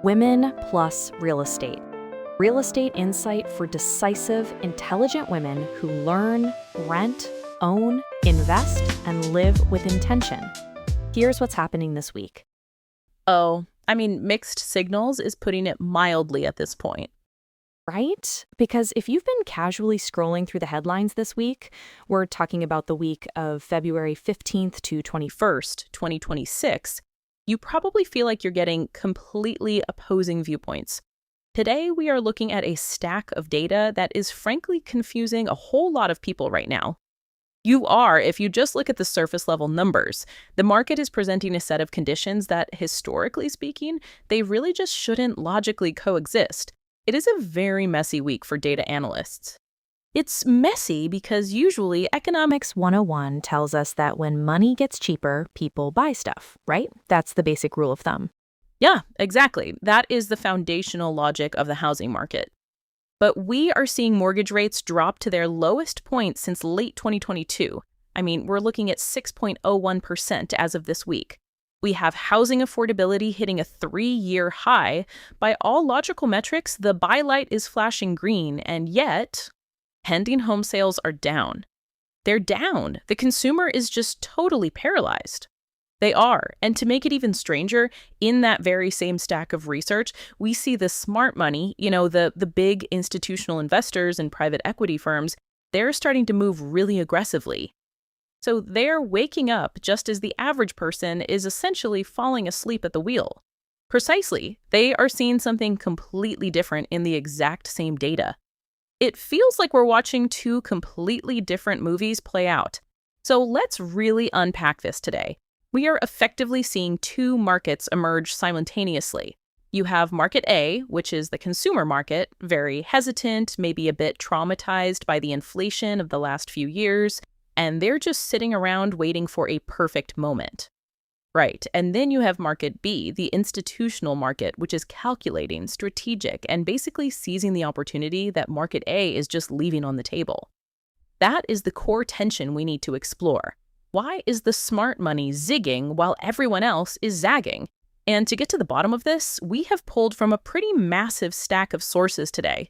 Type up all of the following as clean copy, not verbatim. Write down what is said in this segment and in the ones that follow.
Women plus real estate. Real estate insight for decisive, intelligent women who learn, rent, own, invest, and live with intention. Here's what's happening this week. Mixed signals is putting it mildly at this point. Right? Because if you've been casually scrolling through the headlines this week, we're talking about the week of February 15th to 21st, 2026, you probably feel like you're getting completely opposing viewpoints. Today, we are looking at a stack of data that is frankly confusing a whole lot of people right now. If you just look at the surface level numbers, the market is presenting a set of conditions that, historically speaking, they really just shouldn't logically coexist. It is a very messy week for data analysts. It's messy because usually Economics 101 tells us that when money gets cheaper, people buy stuff, right? That's the basic rule of thumb. Yeah, exactly. That is the foundational logic of the housing market. But we are seeing mortgage rates drop to their lowest point since late 2022. We're looking at 6.01% as of this week. We have housing affordability hitting a 3-year high. By all logical metrics, the buy light is flashing green, and yet pending home sales are down. They're down. The consumer is just totally paralyzed. They are. And to make it even stranger, in that very same stack of research, we see the smart money, the big institutional investors and private equity firms, they're starting to move really aggressively. So they're waking up just as the average person is essentially falling asleep at the wheel. Precisely, they are seeing something completely different in the exact same data. It feels like we're watching two completely different movies play out. So let's really unpack this today. We are effectively seeing two markets emerge simultaneously. You have Market A, which is the consumer market, very hesitant, maybe a bit traumatized by the inflation of the last few years, and they're just sitting around waiting for a perfect moment. Right, and then you have Market B, the institutional market, which is calculating, strategic, and basically seizing the opportunity that Market A is just leaving on the table. That is the core tension we need to explore. Why is the smart money zigging while everyone else is zagging? And to get to the bottom of this, we have pulled from a pretty massive stack of sources today.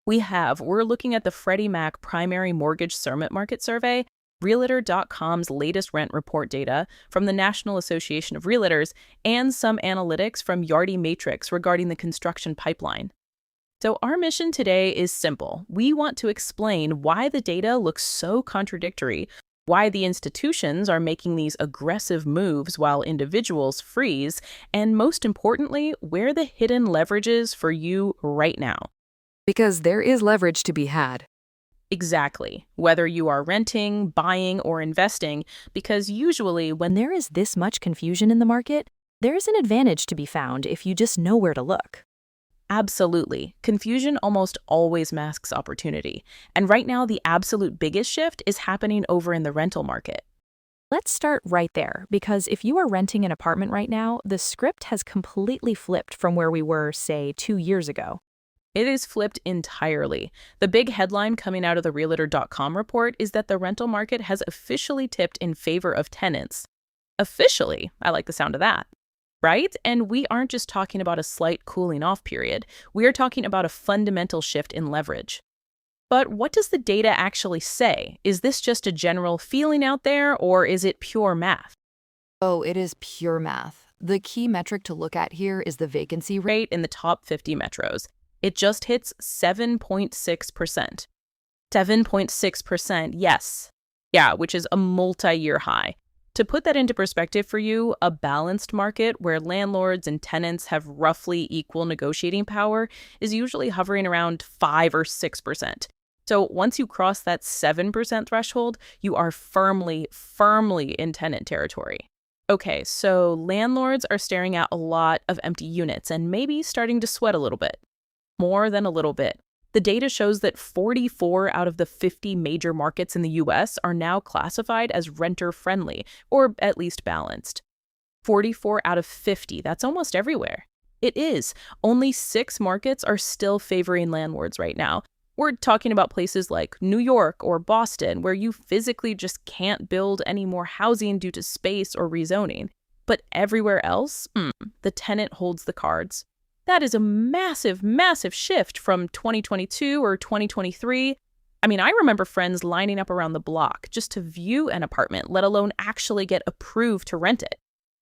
We're looking at the Freddie Mac Primary Mortgage Sermit Market Survey, Realtor.com's latest rent report data from the National Association of Realtors, and some analytics from Yardi Matrix regarding the construction pipeline. So our mission today is simple. We want to explain why the data looks so contradictory, why the institutions are making these aggressive moves while individuals freeze, and most importantly, where the hidden leverage is for you right now. Because there is leverage to be had. Exactly. Whether you are renting, buying, or investing, because usually When there is this much confusion in the market, there is an advantage to be found if you just know where to look. Absolutely. Confusion almost always masks opportunity. And right now, the absolute biggest shift is happening over in the rental market. Let's start right there, because if you are renting an apartment right now, the script has completely flipped from where we were, say, 2 years ago. It is flipped entirely. The big headline coming out of the Realtor.com report is that the rental market has officially tipped in favor of tenants. Officially, I like the sound of that. Right? And we aren't just talking about a slight cooling off period. We are talking about a fundamental shift in leverage. But what does the data actually say? Is this just a general feeling out there, or is it pure math? Oh, it is pure math. The key metric to look at here is the vacancy rate. Rate in the top 50 metros. It just hits 7.6%. 7.6%, yes. Yeah, which is a multi-year high. To put that into perspective for you, a balanced market where landlords and tenants have roughly equal negotiating power is usually hovering around 5 or 6%. So once you cross that 7% threshold, you are firmly in tenant territory. Okay, so landlords are staring at a lot of empty units and maybe starting to sweat a little bit. More than a little bit. The data shows that 44 out of the 50 major markets in the US are now classified as renter-friendly, or at least balanced. 44 out of 50, that's almost everywhere. It is. Only 6 markets are still favoring landlords right now. We're talking about places like New York or Boston, where you physically just can't build any more housing due to space or rezoning. But everywhere else, the tenant holds the cards. That is a massive, massive shift from 2022 or 2023. I mean, I remember friends lining up around the block just to view an apartment, let alone actually get approved to rent it.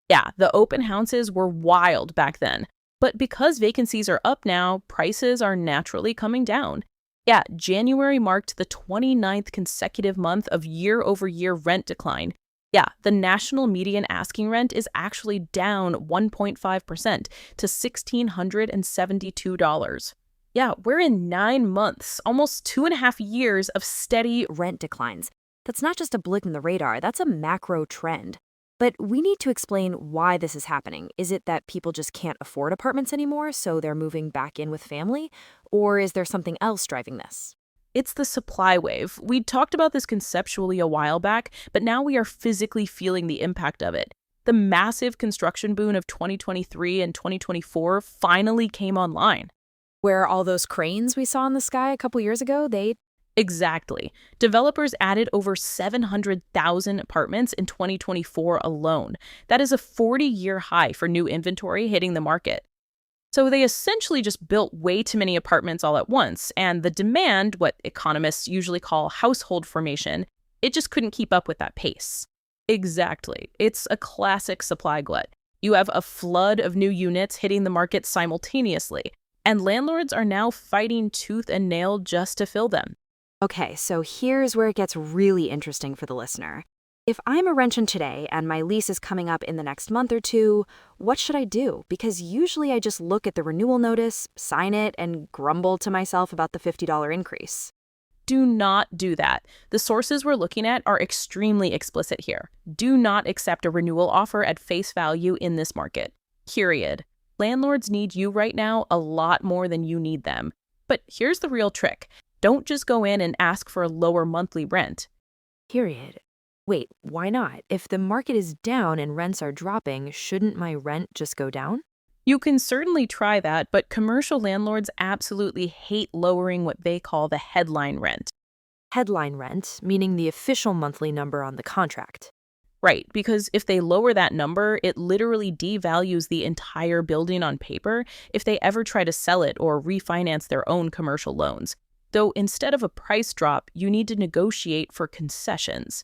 Yeah, the open houses were wild back then. But because vacancies are up now, prices are naturally coming down. Yeah, January marked the 29th consecutive month of year-over-year rent decline. Yeah, the national median asking rent is actually down 1.5% to $1,672. Yeah, we're in 9 months, almost 2.5 years of steady. Rent declines. That's not just a blip in the radar, that's a macro trend. But we need to explain why this is happening. Is it that people just can't afford apartments anymore, so they're moving back in with family? Or is there something else driving this? It's the supply wave. We talked about this conceptually a while back, but now we are physically feeling the impact of it. The massive construction boom of 2023 and 2024 finally came online. Where all those cranes we saw in the sky a couple years ago, Exactly. Developers added over 700,000 apartments in 2024 alone. That is a 40-year high for new inventory hitting the market. So they essentially just built way too many apartments all at once, and the demand, what economists usually call household formation, it just couldn't keep up with that pace. Exactly. It's a classic supply glut. You have a flood of new units hitting the market simultaneously, and landlords are now fighting tooth and nail just to fill them. Okay, so here's where it gets really interesting for the listener. If I'm a renter today and my lease is coming up in the next month or two, what should I do? Because usually I just look at the renewal notice, sign it, and grumble to myself about the $50 increase. Do not do that. The sources we're looking at are extremely explicit here. Do not accept a renewal offer at face value in this market. Period. Landlords need you right now a lot more than you need them. But here's the real trick. Don't just go in and ask for a lower monthly rent. Period. Wait, why not? If the market is down and rents are dropping, shouldn't my rent just go down? You can certainly try that, but commercial landlords absolutely hate lowering what they call the headline rent. Headline rent, meaning the official monthly number on the contract. Right, because if they lower that number, it literally devalues the entire building on paper if they ever try to sell it or refinance their own commercial loans. Though instead of a price drop, you need to negotiate for concessions.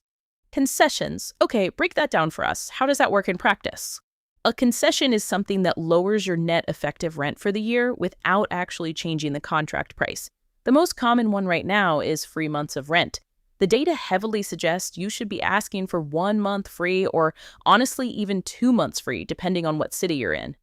Concessions. Okay, break that down for us. How does that work in practice? A concession is something that lowers your net effective rent for the year without actually changing the contract price. The most common one right now is free months of rent. The data heavily suggests you should be asking for 1 month free or honestly even 2 months free, depending on what city you're in.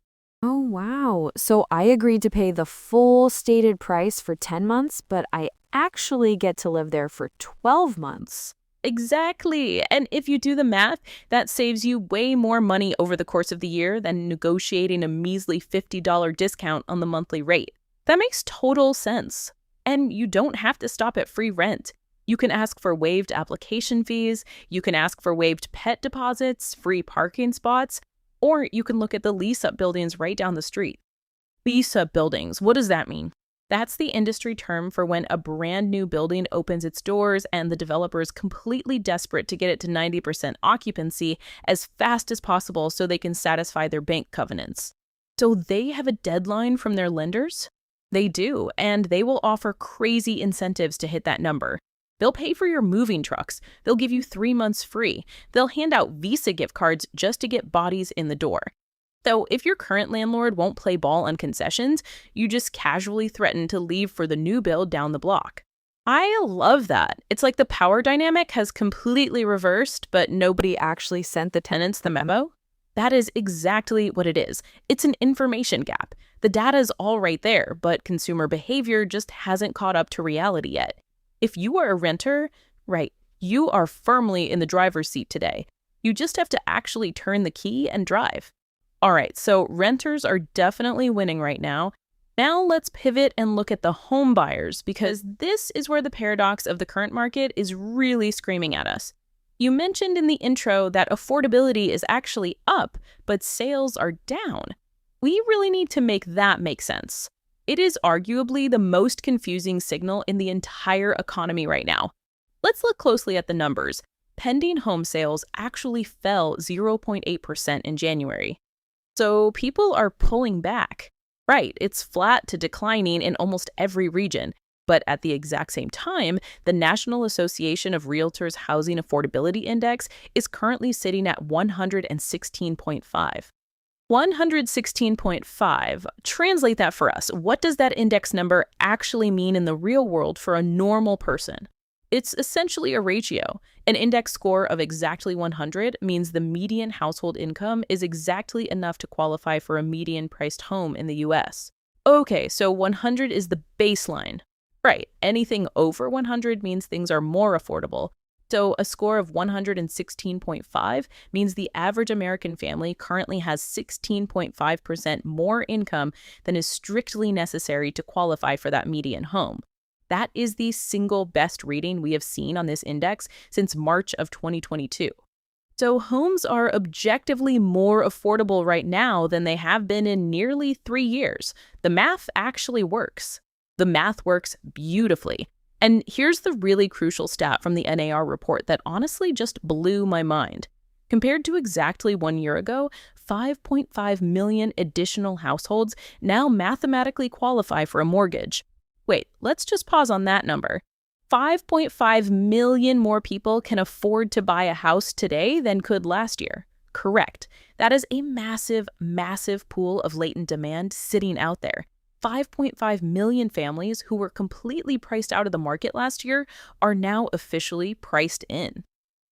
Oh, wow. So I agreed to pay the full stated price for 10 months, but I actually get to live there for 12 months. Exactly. And if you do the math, that saves you way more money over the course of the year than negotiating a measly $50 discount on the monthly rate. That makes total sense. And you don't have to stop at free rent. You can ask for waived application fees, you can ask for waived pet deposits, free parking spots, or you can look at the lease-up buildings right down the street. Lease-up buildings, what does that mean? That's the industry term for when a brand new building opens its doors and the developer is completely desperate to get it to 90% occupancy as fast as possible so they can satisfy their bank covenants. So they have a deadline from their lenders? They do, and they will offer crazy incentives to hit that number. They'll pay for your moving trucks. They'll give you 3 months free. They'll hand out Visa gift cards just to get bodies in the door. Though if your current landlord won't play ball on concessions, you just casually threaten to leave for the new build down the block. I love that. It's like the power dynamic has completely reversed, but nobody actually sent the tenants the memo. That is exactly what it is. It's an information gap. The data is all right there, but consumer behavior just hasn't caught up to reality yet. If you are a renter, right, you are firmly in the driver's seat today. You just have to actually turn the key and drive. All right, so renters are definitely winning right now. Now let's pivot and look at the home buyers, because this is where the paradox of the current market is really screaming at us. You mentioned in the intro that affordability is actually up, but sales are down. We really need to make that make sense. It is arguably the most confusing signal in the entire economy right now. Let's look closely at the numbers. Pending home sales actually fell 0.8% in January. So people are pulling back. Right, it's flat to declining in almost every region. But at the exact same time, the National Association of Realtors Housing Affordability Index is currently sitting at 116.5. 116.5. Translate that for us. What does that index number actually mean in the real world for a normal person? It's essentially a ratio. An index score of exactly 100 means the median household income is exactly enough to qualify for a median-priced home in the US. Okay, so 100 is the baseline. Right, anything over 100 means things are more affordable. So a score of 116.5 means the average American family currently has 16.5% more income than is strictly necessary to qualify for that median home. That is the single best reading we have seen on this index since March of 2022. So homes are objectively more affordable right now than they have been in nearly 3 years. The math actually works. The math works beautifully. And here's the really crucial stat from the NAR report that honestly just blew my mind. Compared to exactly 1 year ago, 5.5 million additional households now mathematically qualify for a mortgage. Wait, let's just pause on that number. 5.5 million more people can afford to buy a house today than could last year. Correct. That is a massive, massive pool of latent demand sitting out there. 5.5 million families who were completely priced out of the market last year are now officially priced in.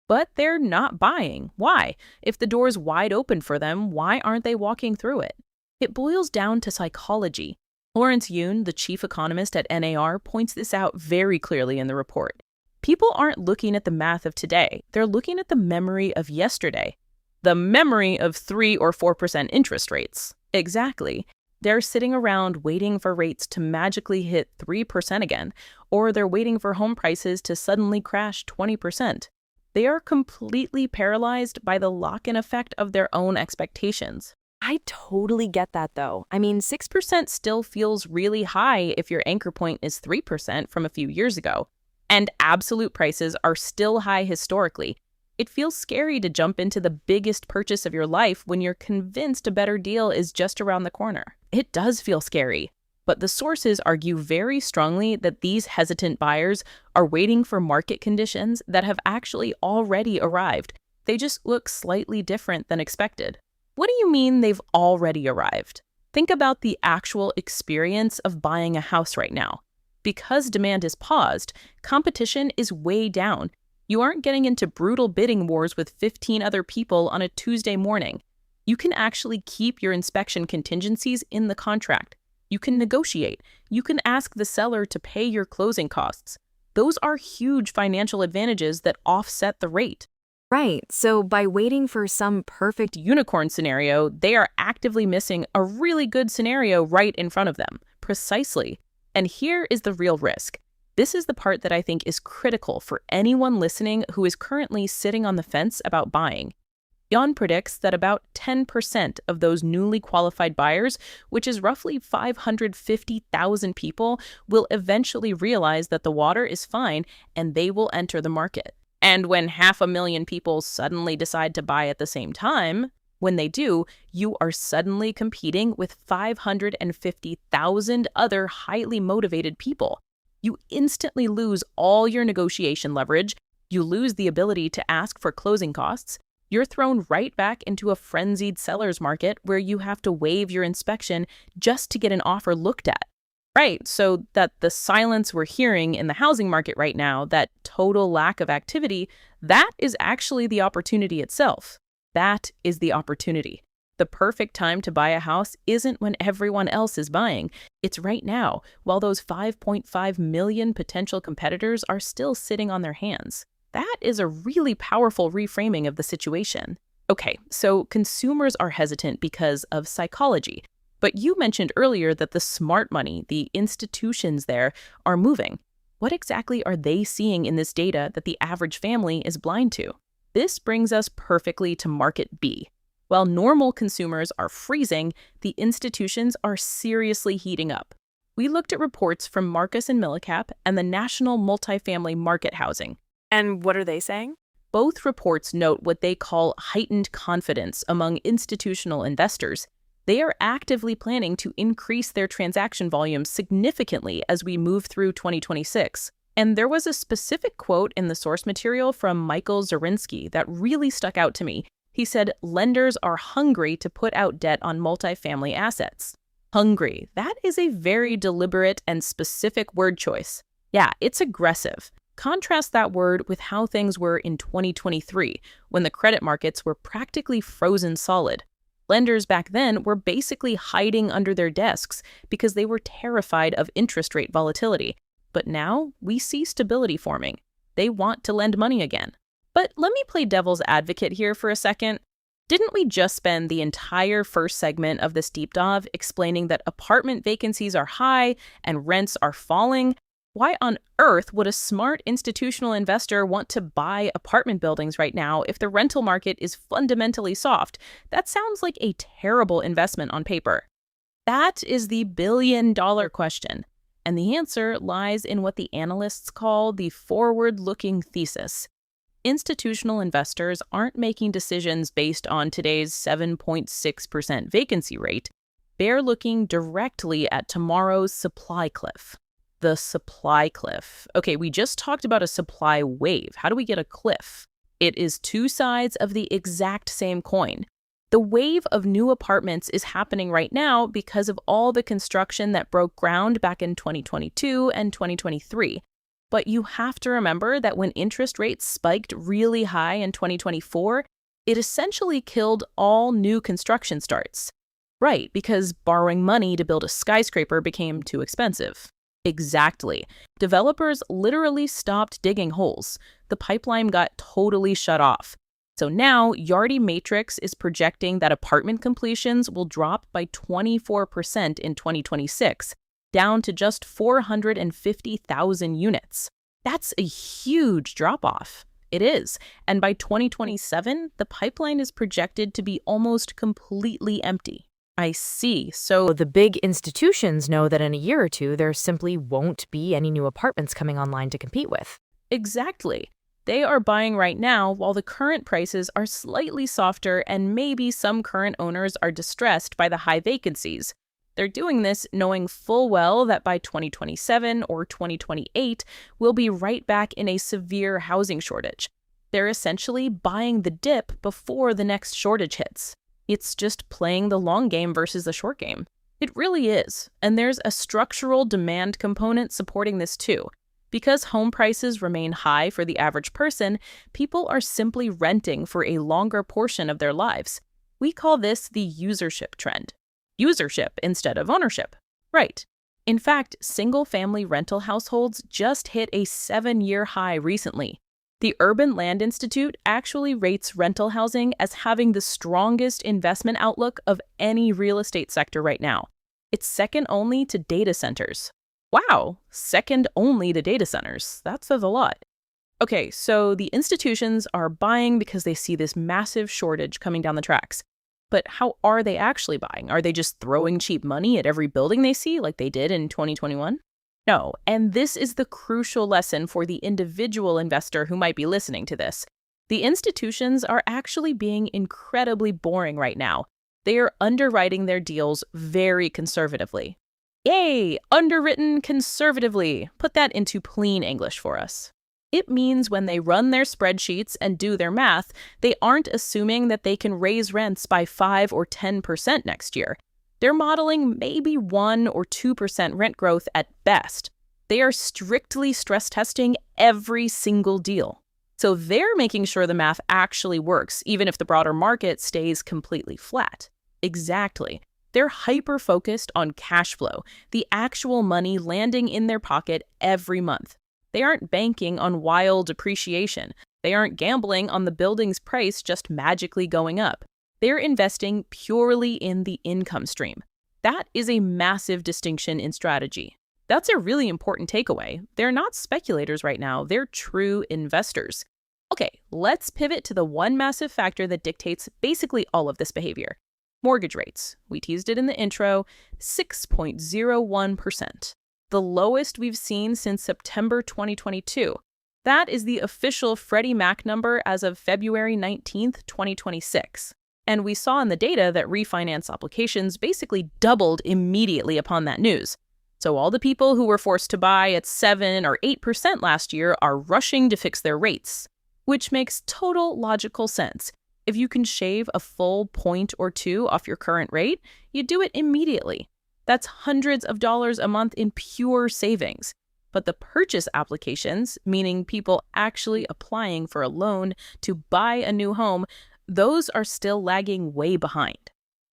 But they're not buying. Why? If the door's wide open for them, why aren't they walking through it? It boils down to psychology. Lawrence Yun, the chief economist at NAR, points this out very clearly in the report. People aren't looking at the math of today. They're looking at the memory of yesterday. The memory of 3 or 4% interest rates. Exactly. They're sitting around waiting for rates to magically hit 3% again, or they're waiting for home prices to suddenly crash 20%. They are completely paralyzed by the lock-in effect of their own expectations. I totally get that, though. I mean, 6% still feels really high if your anchor point is 3% from a few years ago. And absolute prices are still high historically. It feels scary to jump into the biggest purchase of your life when you're convinced a better deal is just around the corner. It does feel scary. But the sources argue very strongly that these hesitant buyers are waiting for market conditions that have actually already arrived. They just look slightly different than expected. What do you mean they've already arrived? Think about the actual experience of buying a house right now. Because demand is paused, competition is way down. You aren't getting into brutal bidding wars with 15 other people on a Tuesday morning. You can actually keep your inspection contingencies in the contract. You can negotiate. You can ask the seller to pay your closing costs. Those are huge financial advantages that offset the rate. Right, so by waiting for some perfect Unicorn scenario, they are actively missing a really good scenario right in front of them. Precisely. And here is the real risk. This is the part that I think is critical for anyone listening who is currently sitting on the fence about buying. Jan predicts that about 10% of those newly qualified buyers, which is roughly 550,000 people, will eventually realize that the water is fine and they will enter the market. And when 500,000 people suddenly decide to buy at the same time, when they do, you are suddenly competing with 550,000 other highly motivated people. You instantly lose all your negotiation leverage. You lose the ability to ask for closing costs. You're thrown right back into a frenzied seller's market where you have to waive your inspection just to get an offer looked at. Right, so that the silence we're hearing in the housing market right now, that total lack of activity, that is actually the opportunity itself. That is the opportunity. The perfect time to buy a house isn't when everyone else is buying. It's right now, while those 5.5 million potential competitors are still sitting on their hands. That is a really powerful reframing of the situation. Okay, so consumers are hesitant because of psychology. But you mentioned earlier that the smart money, the institutions there, are moving. What exactly are they seeing in this data that the average family is blind to? This brings us perfectly to market B. While normal consumers are freezing, the institutions are seriously heating up. We looked at reports from Marcus and Millicap and the National Multifamily Market Housing. And what are they saying? Both reports note what they call heightened confidence among institutional investors. They are actively planning to increase their transaction volume significantly as we move through 2026. And there was a specific quote in the source material from Michael Zarinsky that really stuck out to me. He said, lenders are hungry to put out debt on multifamily assets. Hungry. That is a very deliberate and specific word choice. Yeah, it's aggressive. Contrast that word with how things were in 2023, when the credit markets were practically frozen solid. Lenders back then were basically hiding under their desks because they were terrified of interest rate volatility. But now we see stability forming. They want to lend money again. But let me play devil's advocate here for a second. Didn't we just spend the entire first segment of this deep dive explaining that apartment vacancies are high and rents are falling? Why on earth would a smart institutional investor want to buy apartment buildings right now if the rental market is fundamentally soft? That sounds like a terrible investment on paper. That is the billion-dollar question. And the answer lies in what the analysts call the forward-looking thesis. Institutional investors aren't making decisions based on today's 7.6% vacancy rate. They're looking directly at tomorrow's supply cliff. The supply cliff. Okay, we just talked about a supply wave. How do we get a cliff? It is two sides of the exact same coin. The wave of new apartments is happening right now because of all the construction that broke ground back in 2022 and 2023. But you have to remember that when interest rates spiked really high in 2024, it essentially killed all new construction starts. Right, because borrowing money to build a skyscraper became too expensive. Exactly. Developers literally stopped digging holes. The pipeline got totally shut off. So now, Yardi Matrix is projecting that apartment completions will drop by 24% in 2026, down to just 450,000 units. That's a huge drop-off. It is. And by 2027, the pipeline is projected to be almost completely empty. I see. So The big institutions know that in a year or two, there simply won't be any new apartments coming online to compete with. exactly. They are buying right now while the current prices are slightly softer and maybe some current owners are distressed by the high vacancies. They're doing this knowing full well that by 2027 or 2028, we'll be right back in a severe housing shortage. They're essentially buying the dip before the next shortage hits. It's just playing the long game versus the short game. It really is. And there's a structural demand component supporting this too. Because home prices remain high for the average person, people are simply renting for a longer portion of their lives. We call this the usership trend. Usership instead of ownership. Right. In fact, single-family rental households just hit a 7-year high recently. The Urban Land Institute actually rates rental housing as having the strongest investment outlook of any real estate sector right now. It's second only to data centers. Wow, second only to data centers. That says a lot. Okay, so the institutions are buying because they see this massive shortage coming down the tracks. But how are they actually buying? Are they just throwing cheap money at every building they see like they did in 2021? No, and this is the crucial lesson for the individual investor who might be listening to this. The institutions are actually being incredibly boring right now. They are underwriting their deals very conservatively. Yay! Underwritten conservatively. Put that into plain English for us. It means when they run their spreadsheets and do their math, they aren't assuming that they can raise rents by 5 or 10% next year. They're modeling maybe 1 or 2% rent growth at best. They are strictly stress testing every single deal. So they're making sure the math actually works, even if the broader market stays completely flat. Exactly. They're hyper-focused on cash flow, the actual money landing in their pocket every month. They aren't banking on wild appreciation. They aren't gambling on the building's price just magically going up. They're investing purely in the income stream. That is a massive distinction in strategy. That's a really important takeaway. They're not speculators right now. They're true investors. Okay, let's pivot to the one massive factor that dictates basically all of this behavior. Mortgage rates. We teased it in the intro, 6.01%. The lowest we've seen since September 2022. That is the official Freddie Mac number as of February 19th, 2026. And we saw in the data that refinance applications basically doubled immediately upon that news. So all the people who were forced to buy at 7 or 8% last year are rushing to fix their rates, which makes total logical sense. If you can shave a full point or two off your current rate, you do it immediately. That's hundreds of dollars a month in pure savings. But the purchase applications, meaning people actually applying for a loan to buy a new home, those are still lagging way behind.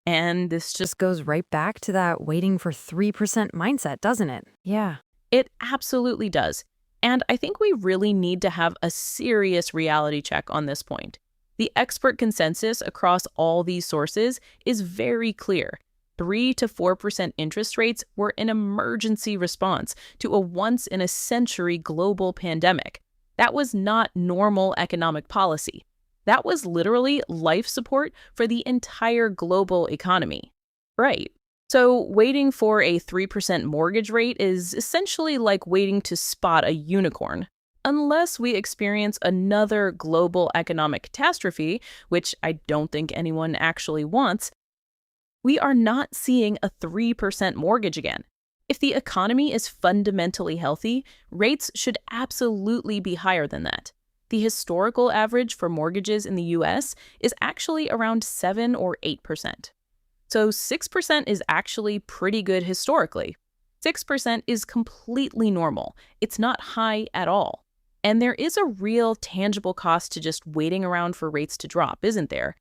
And this just Goes right back to that waiting for 3% mindset, doesn't it? Yeah. It absolutely does. And I think we really need to have a serious reality check on this point. The expert consensus across all these sources is very clear. 3 to 4% interest rates were an emergency response to a once-in-a-century global pandemic. That was not normal economic policy. That was literally life support for the entire global economy. Right. So waiting for a 3% mortgage rate is essentially like waiting to spot a unicorn. Unless we experience another global economic catastrophe, which I don't think anyone actually wants, we are not seeing a 3% mortgage again. If the economy is fundamentally healthy, rates should absolutely be higher than that. The historical average for mortgages in the US is actually around 7 or 8%. So 6% is actually pretty good historically. 6% is completely normal. It's not high at all. And there is a real tangible cost to just waiting around for rates to drop, isn't there?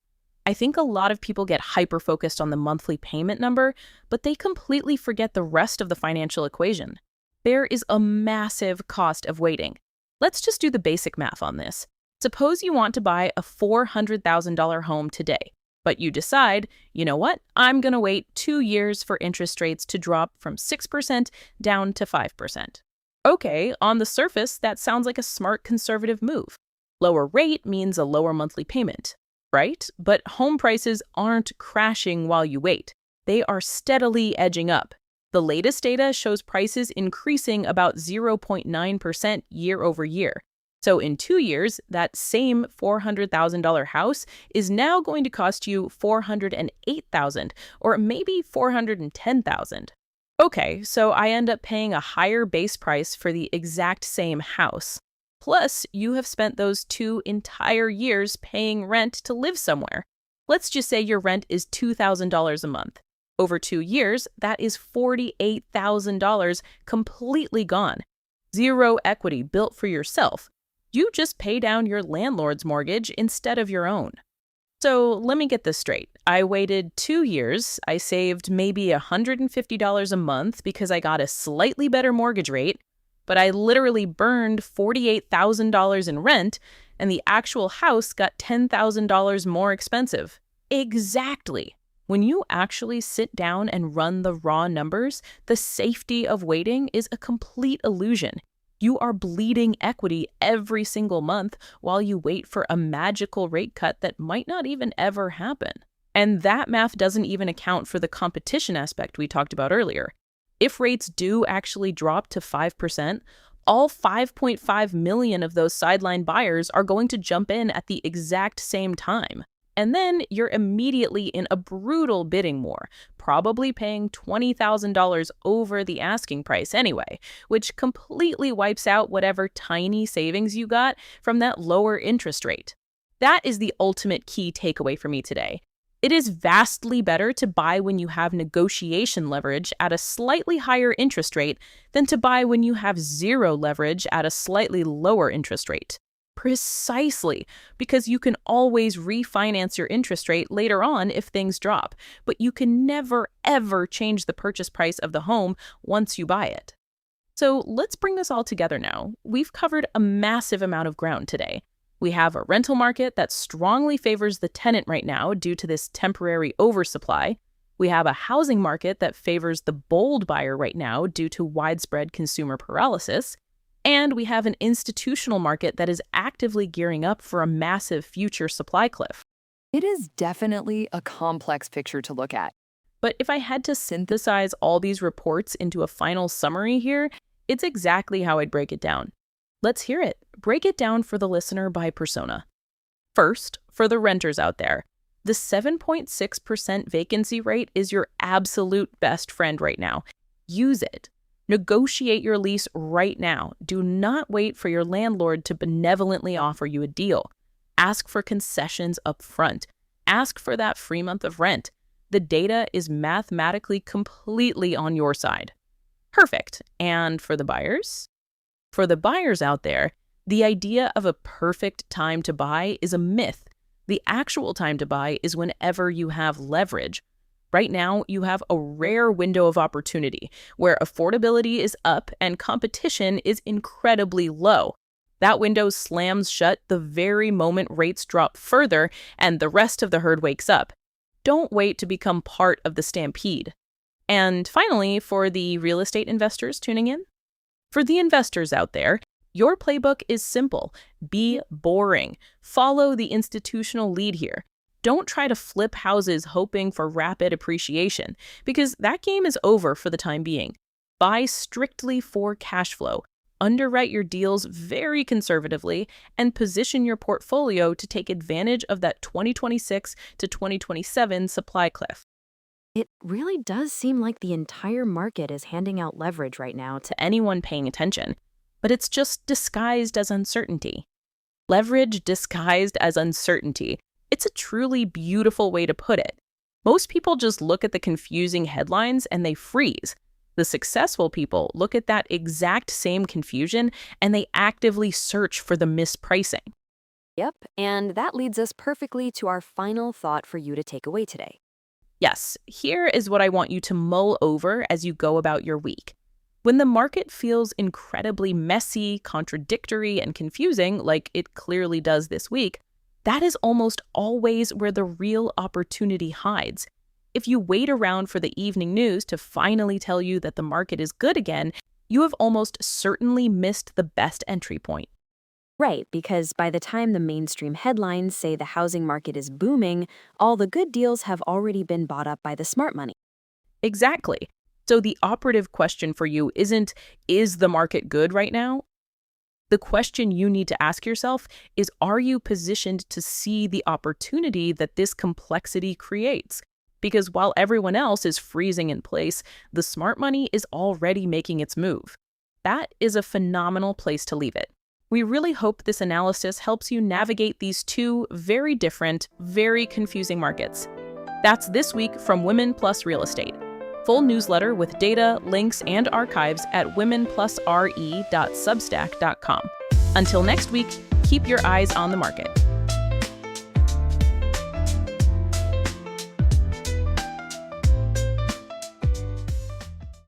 I think a lot of people get hyper-focused on the monthly payment number, but they completely forget the rest of the financial equation. There is a massive cost of waiting. Let's just do the basic math on this. Suppose you want to buy a $400,000 home today, but you decide, you know what, I'm going to wait 2 years for interest rates to drop from 6% down to 5%. Okay, on the surface, that sounds like a smart conservative move. Lower rate means a lower monthly payment, right? But home prices aren't crashing while you wait. They are steadily edging up. The latest data shows prices increasing about 0.9% year over year. So in 2 years, that same $400,000 house is now going to cost you $408,000 or maybe $410,000. Okay, so I end up paying a higher base price for the exact same house. Plus, you have spent those 2 entire years paying rent to live somewhere. Let's just say your rent is $2,000 a month. Over 2 years, that is $48,000 completely gone. Zero equity built for yourself. You just pay down your landlord's mortgage instead of your own. So let me get this straight. I waited 2 years. I saved maybe $150 a month because I got a slightly better mortgage rate, but I literally burned $48,000 in rent, and the actual house got $10,000 more expensive. Exactly. When you actually sit down and run the raw numbers, the safety of waiting is a complete illusion. You are bleeding equity every single month while you wait for a magical rate cut that might not even ever happen. And that math doesn't even account for the competition aspect we talked about earlier. If rates do actually drop to 5%, all 5.5 million of those sideline buyers are going to jump in at the exact same time. And then you're immediately in a brutal bidding war, probably paying $20,000 over the asking price anyway, which completely wipes out whatever tiny savings you got from that lower interest rate. That is the ultimate key takeaway for me today. It is vastly better to buy when you have negotiation leverage at a slightly higher interest rate than to buy when you have zero leverage at a slightly lower interest rate. Precisely, because you can always refinance your interest rate later on if things drop, but you can never, ever change the purchase price of the home once you buy it. So let's bring this all together now. We've covered a massive amount of ground today. We have a rental market that strongly favors the tenant right now due to this temporary oversupply. We have a housing market that favors the bold buyer right now due to widespread consumer paralysis. And we have an institutional market that is actively gearing up for a massive future supply cliff. It is definitely a complex picture to look at. But if I had to synthesize all these reports into a final summary here, it's exactly how I'd break it down. Let's hear it. Break it down for the listener by persona. First, for the renters out there, The 7.6% vacancy rate is your absolute best friend right now. Use it. Negotiate your lease right now. Do not wait for your landlord to benevolently offer you a deal. Ask for concessions up front. Ask for that free month of rent. The data is mathematically completely on your side. Perfect. And for the buyers? For the buyers out there, the idea of a perfect time to buy is a myth. The actual time to buy is whenever you have leverage. Right now, you have a rare window of opportunity where affordability is up and competition is incredibly low. That window slams shut the very moment rates drop further and the rest of the herd wakes up. Don't wait to become part of the stampede. And finally, for the real estate investors tuning in, for the investors out there, your playbook is simple. Be boring. Follow the institutional lead here. Don't try to flip houses hoping for rapid appreciation, because that game is over for the time being. Buy strictly for cash flow. Underwrite your deals very conservatively and position your portfolio to take advantage of that 2026 to 2027 supply cliff. It really does seem like the entire market is handing out leverage right now to Anyone paying attention, but it's just disguised as uncertainty. Leverage disguised as uncertainty. It's a truly beautiful way to put it. Most people just look at the confusing headlines and they freeze. The successful people look at that exact same confusion and they actively search for the mispricing. Yep, and that leads us perfectly to our final thought for you to take away today. Yes, here is what I want you to mull over as you go about your week. When the market feels incredibly messy, contradictory, and confusing, like it clearly does this week, that is almost always where the real opportunity hides. If you wait around for the evening news to finally tell you that the market is good again, you have almost certainly missed the best entry point. Right, because by the time the mainstream headlines say the housing market is booming, all the good deals have already been bought up by the smart money. Exactly. So the operative question for you isn't, is the market good right now? The question you need to ask yourself is, are you positioned to see the opportunity that this complexity creates? Because while everyone else is freezing in place, the smart money is already making its move. That is a phenomenal place to leave it. We really hope this analysis helps you navigate these two very different, very confusing markets. That's this week from Women Plus Real Estate. Full newsletter with data, links, and archives at womenplusre.substack.com. Until next week, keep your eyes on the market.